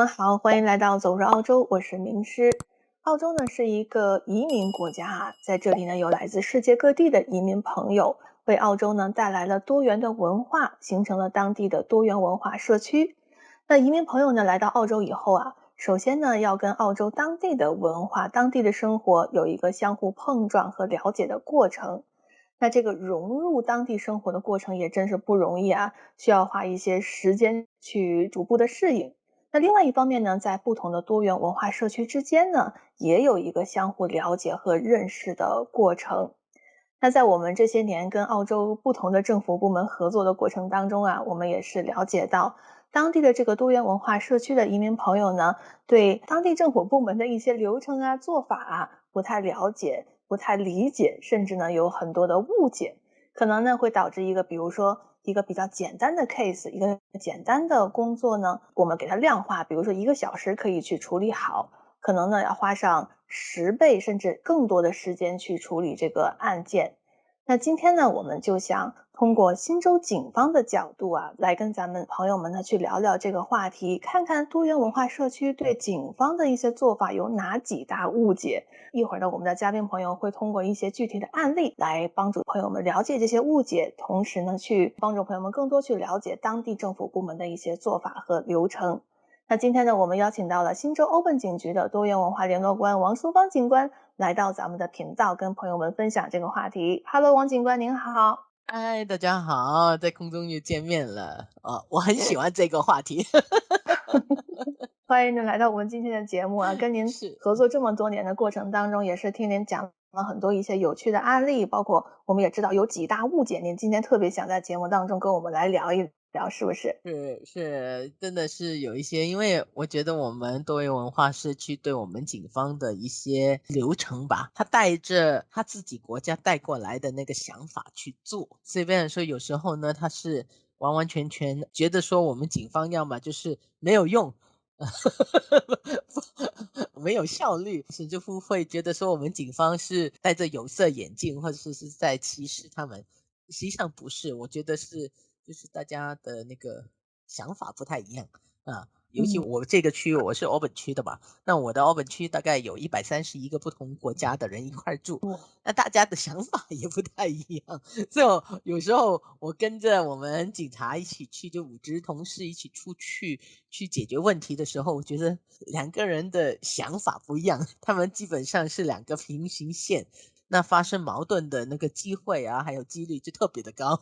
们好，欢迎来到走入澳洲，我是名师。澳洲呢是一个移民国家啊，在这里呢有来自世界各地的移民朋友，为澳洲呢带来了多元的文化，形成了当地的多元文化社区。那移民朋友呢来到澳洲以后啊，首先呢要跟澳洲当地的文化、当地的生活有一个相互碰撞和了解的过程。那这个融入当地生活的过程也真是不容易啊，需要花一些时间去逐步的适应。那另外一方面呢，在不同的多元文化社区之间呢，也有一个相互了解和认识的过程。那在我们这些年跟澳洲不同的政府部门合作的过程当中啊，我们也是了解到，当地的这个多元文化社区的移民朋友呢，对当地政府部门的一些流程啊、做法啊不太了解、不太理解，甚至呢有很多的误解，可能呢会导致一个，比如说一个比较简单的 case， 一个简单的工作呢，我们给它量化，比如说1个小时可以去处理好，可能呢要花上10倍甚至更多的时间去处理这个案件。那今天呢，我们就想通过新州警方的角度啊，来跟咱们朋友们呢去聊聊这个话题，看看多元文化社区对警方的一些做法有哪几大误解。一会儿呢，我们的嘉宾朋友会通过一些具体的案例来帮助朋友们了解这些误解，同时呢，去帮助朋友们更多去了解当地政府部门的一些做法和流程。那今天呢，我们邀请到了新州 Open 警局的多元文化联络官王淑芳警官来到咱们的频道，跟朋友们分享这个话题。Hello，王警官您好。嗨，大家好，在空中又见面了。我很喜欢这个话题。欢迎您来到我们今天的节目啊，跟您是，合作这么多年的过程当中，也是听您讲了很多一些有趣的案例，包括我们也知道有几大误解，您今天特别想在节目当中跟我们来聊一聊，是不是？是，真的是有一些，因为我觉得我们多元文化社区对我们警方的一些流程吧，他带着他自己国家带过来的那个想法去做，所以变成说有时候呢，他是完完全全觉得说我们警方要么就是没有用，没有效率，甚至乎会觉得说我们警方是戴着有色眼镜，或者是在歧视他们。实际上不是，我觉得是就是大家的那个想法不太一样啊。尤其嗯。我这个区我是 Auburn 区的嘛，那我的 Auburn 区大概有131个不同国家的人一块住，那大家的想法也不太一样，所以有时候我跟着我们警察一起去，就5职同事一起出去去解决问题的时候，我觉得两个人的想法不一样，他们基本上是两个平行线，那发生矛盾的那个机会啊，还有几率就特别的高。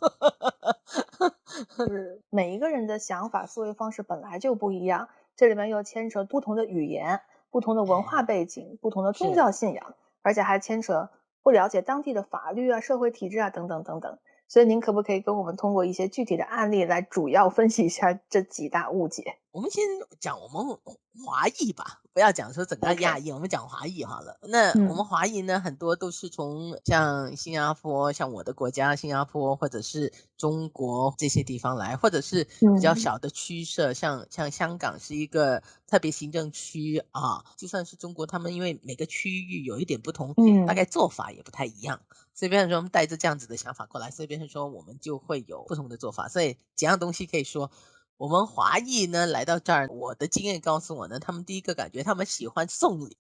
是每一个人的想法、思维方式本来就不一样，这里面又牵扯不同的语言、不同的文化哎，背景、不同的宗是。教信仰，而且还牵扯不了解当地的法律啊、社会体制啊等等等等。所以您可不可以跟我们通过一些具体的案例来主要分析一下这几大误解我们先讲我们华裔吧，不要讲说整个亚？OK。裔，我们讲华裔好了。那我们嗯华裔呢，很多都是从像新加坡，像我的国家新加坡，或者是中国这些地方来，或者是比较嗯小的区社，像香港是一个特别行政区啊，就算是中国，他们因为每个区域有一点不同，大嗯概做法也不太一样。所以变成说，我们带着这样子的想法过来，所以变成说，我们就会有不同的做法。所以几样东西可以说，我们华裔呢来到这儿，我的经验告诉我呢，他们第一个感觉他们喜欢送礼，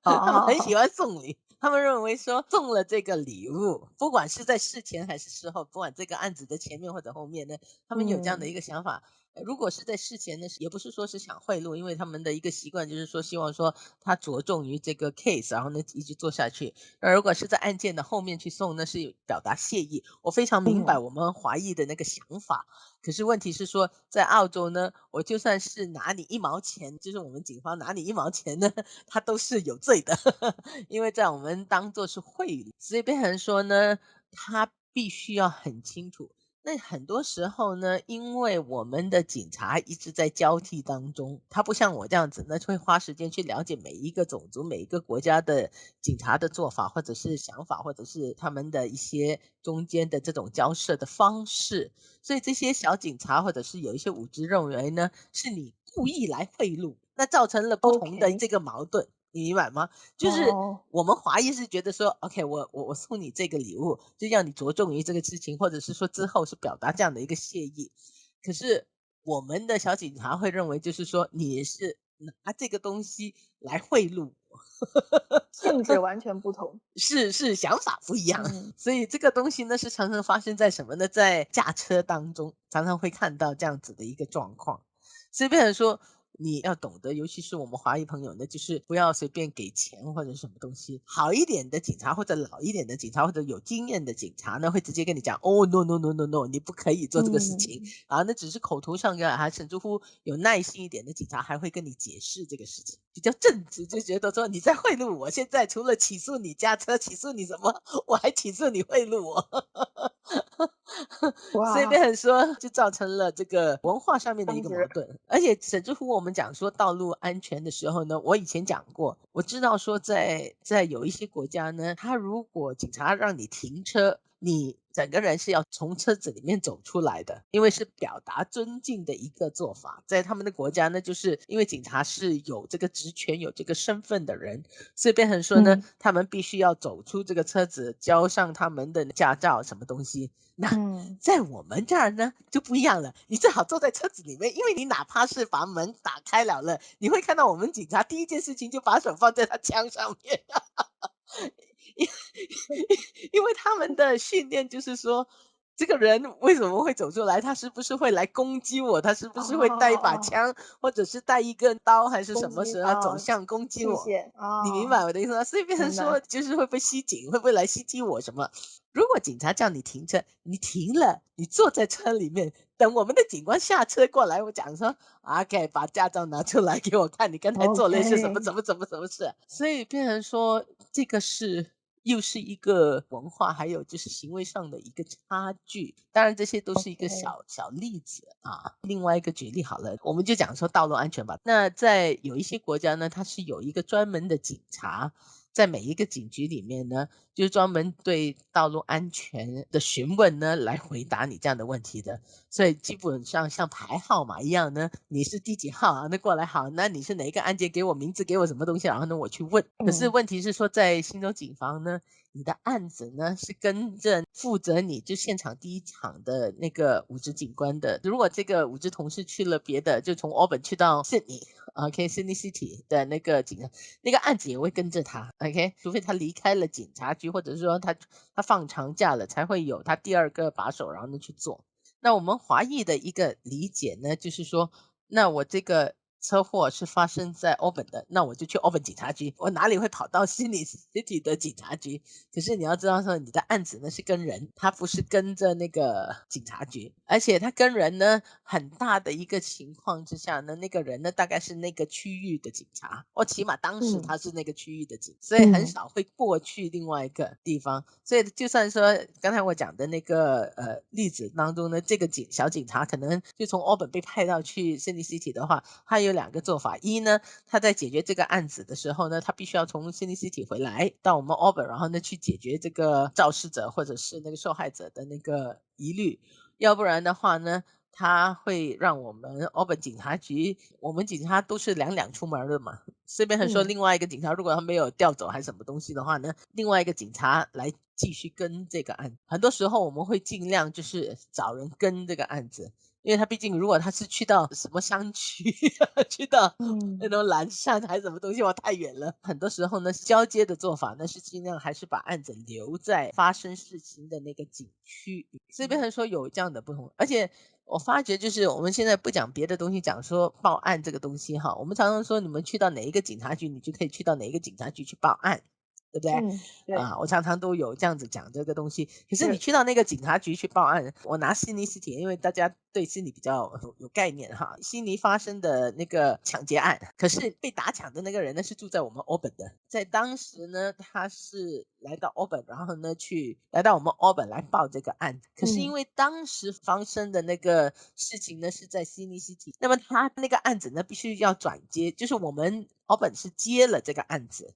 他们很喜哦欢送礼，他们认为说送了这个礼物，不管是在事前还是事后，不管这个案子的前面或者后面呢，他们有这样的一嗯个想法。如果是在事前呢，也不是说是想贿赂，因为他们的一个习惯就是说，希望说他着重于这个 case，然后呢一直做下去。如果是在案件的后面去送，那是表达谢意。我非常明白嗯我们华裔的那个想法，可是问题是说，在澳洲呢，我就算是拿你1毛钱，就是我们警方拿你1毛钱呢，他都是有罪的，因为在我们当做是贿赂，所以变成说呢，他必须要很清楚。那很多时候呢，因为我们的警察一直在交替当中，他不像我这样子呢，会花时间去了解每一个种族、每一个国家的警察的做法，或者是想法，或者是他们的一些中间的这种交涉的方式。所以这些小警察或者是有一些武职认为呢，是你故意来贿赂，那造成了不同的，OK。这个矛盾，你明白吗？就是哦我们华裔是觉得说，OK，我送你这个礼物，就让你着重于这个事情，或者是说之后是表达这样的一个谢意。可是我们的小警察会认为就是说你是拿这个东西来贿赂我。性质完全不同。是想法不一样，嗯所以这个东西呢是常常发生在什么呢？在驾车当中，常常会看到这样子的一个状况。所以变成说，你要懂得，尤其是我们华裔朋友呢，就是不要随便给钱或者什么东西。好一点的警察或者老一点的警察或者有经验的警察呢，会直接跟你讲，哦，no no no no no，你不可以做这个事情。嗯然后那只是口头上的，还甚至乎有耐心一点的警察还会跟你解释这个事情。比较正直，就觉得说你在贿赂我，现在除了起诉你驾车，起诉你什么，我还起诉你贿赂我。所以变哇，成说，就造成了这个文化上面的一争执。个矛盾。而且甚至乎我们讲说道路安全的时候呢，我以前讲过，我知道说在有一些国家呢，他如果警察让你停车，你整个人是要从车子里面走出来的，因为是表达尊敬的一个做法。在他们的国家呢，就是因为警察是有这个职权、有这个身份的人，所以变成说呢，嗯他们必须要走出这个车子，交上他们的驾照什么东西。那嗯在我们这儿呢就不一样了，你最好坐在车子里面，因为你哪怕是把门打开了，你会看到我们警察第一件事情就把手放在他枪上面。因因为他们的训练就是说，这个人为什么会走出来？他是不是会来攻击我？他是不哦是会带一把哦，枪，或者是带一根刀，还是攻什么时候要走击啊，向攻击我？器械你明白啊，我的意思吗？所以变成说，明白。就是会被袭警，会不会来袭击我什么？如果警察叫你停车，你停了，你坐在车里面，等我们的警官下车过来，我讲说，OK，把驾照拿出来给我看，你刚才做了些什么 OK 什么事。所以变成说，这个又是一个文化，还有就是行为上的一个差距。当然，这些都是一个 OK，小小例子啊。另外一个举例好了，我们就讲说道路安全吧。那在有一些国家呢，它是有一个专门的警察，在每一个警局里面呢，就是专门对道路安全的询问呢，来回答你这样的问题的。所以基本上像排号码一样呢，你是第几号啊？那过来好，那你是哪一个案件？给我名字，给我什么东西，然后呢我去问。可是嗯问题是说，在新州警方呢，你的案子呢是跟着负责你就现场第一场的那个五职警官的。如果这个五职同事去了别的，就从 Auburn 去到 Sydney。OK，Sydney City 的那个警察，那个案子也会跟着他，OK，除非他离开了警察局，或者是说他放长假了，才会有他第二个把手，然后呢去做。那我们华裔的一个理解呢，就是说，那我这个车祸是发生在 Auburn 的，那我就去 Auburn 警察局，我哪里会跑到悉尼 City 的警察局？可是你要知道说，你的案子呢是跟人，他不是跟着那个警察局，而且他跟人呢，很大的一个情况之下呢，那个人呢大概是那个区域的警察，或起码当时嗯他是那个区域的警，所以很嗯少会过去另外一个地方。所以就算说刚才我讲的那个例子当中呢，这个小警察可能就从 Auburn 被派到去 Sydney City 的话，他有两个做法：一呢，他在解决这个案子的时候呢，他必须要从 Sydney City 回来到我们 Auburn，然后呢去解决这个肇事者或者是那个受害者的那个疑虑，要不然的话呢，他会让我们 Auburn 警察局，我们警察都是两出门的嘛。随便说，嗯另外一个警察如果他没有调走还是什么东西的话呢，另外一个警察来继续跟这个案子。很多时候我们会尽量就是找人跟这个案子，因为他毕竟如果他是去到什么山区，去到那嗯种蓝山还是什么东西，哇，太远了。很多时候呢，交接的做法呢是尽量还是把案子留在发生事情的那个景区。所以变成说有这样的不同，而且我发觉就是我们现在不讲别的东西，讲说报案这个东西哈，我们常常说你们去到哪一个警察局，你就可以去到哪一个警察局去报案。对不对？嗯，对，我常常都有这样子讲这个东西。可是你是，去到那个警察局去报案，我拿悉尼 City，因为大家对悉尼比较有概念哈。悉尼发生的那个抢劫案，可是被打抢的那个人呢是住在我们 Auburn 的，在当时呢他是来到 Auburn，然后呢来到我们 Auburn 来报这个案。可是因嗯为当时发生的那个事情呢是在悉尼 City，那么他那个案子呢必须要转接，就是我们 Auburn 是接了这个案子。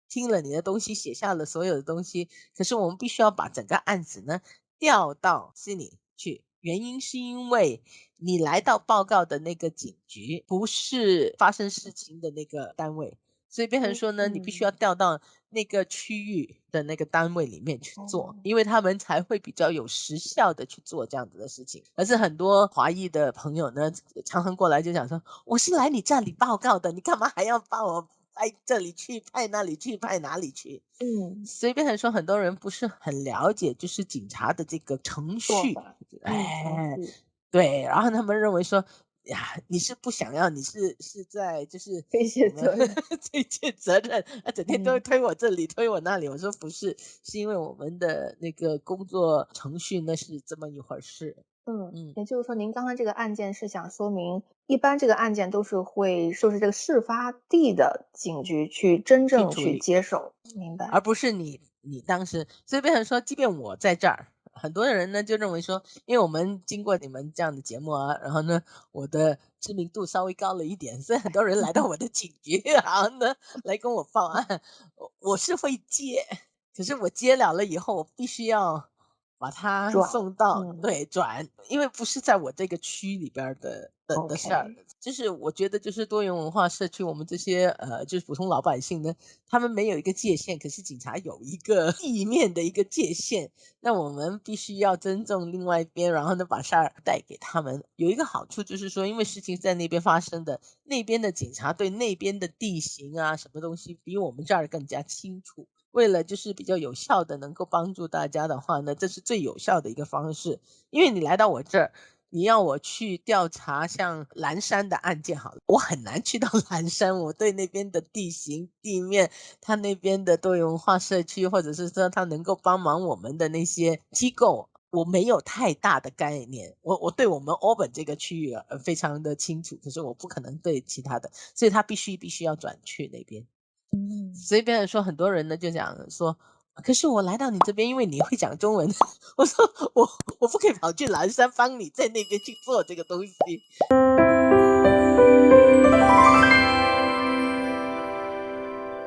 听了你的东西，写下了所有的东西，可是我们必须要把整个案子呢调到悉尼去。原因是因为你来到报告的那个警局不是发生事情的那个单位，所以变成说呢，你必须要调到那个区域的那个单位里面去做，因为他们才会比较有时效的去做这样子的事情。而是很多华裔的朋友呢，常常过来就讲说，我是来你这里报告的，你干嘛还要把我派这里去，派那里去，派哪里去？所以变成说很多人不是很了解，就是警察的这个程序，对，然后他们认为说，呀，你是不想要，你是在就是推卸责任，推卸责任，整天都推我这里，推我那里。我说不是，是因为我们的那个工作程序呢是这么一回事。也就是说，您刚才这个案件是想说明，一般这个案件都是会就是这个事发地的警局去真正去接手，明白？而不是你当时，所以变成说，即便我在这儿，很多人呢就认为说，因为我们经过你们这样的节目啊，然后呢，我的知名度稍微高了一点，所以很多人来到我的警局，然后呢来跟我报案，我是会接，可是我接了以后，我必须要把它送到转，因为不是在我这个区里边的事儿。就是我觉得就是多元文化社区，我们这些就是普通老百姓呢，他们没有一个界限，可是警察有一个地面的一个界限，那我们必须要尊重另外一边，然后呢把事儿带给他们。有一个好处就是说，因为事情在那边发生的，那边的警察对那边的地形啊什么东西比我们这儿更加清楚。为了就是比较有效的能够帮助大家的话呢，这是最有效的一个方式。因为你来到我这儿，你要我去调查像蓝山的案件好了，我很难去到蓝山，我对那边的地形、地面，他那边的多元文化社区，或者是说他能够帮忙我们的那些机构，我没有太大的概念。我对我们 Auburn 这个区域非常的清楚，可是我不可能对其他的，所以他必须要转去那边。所以变成说很多人呢就讲说，可是我来到你这边，因为你会讲中文，我说我不可以跑去蓝山帮你在那边去做这个东西。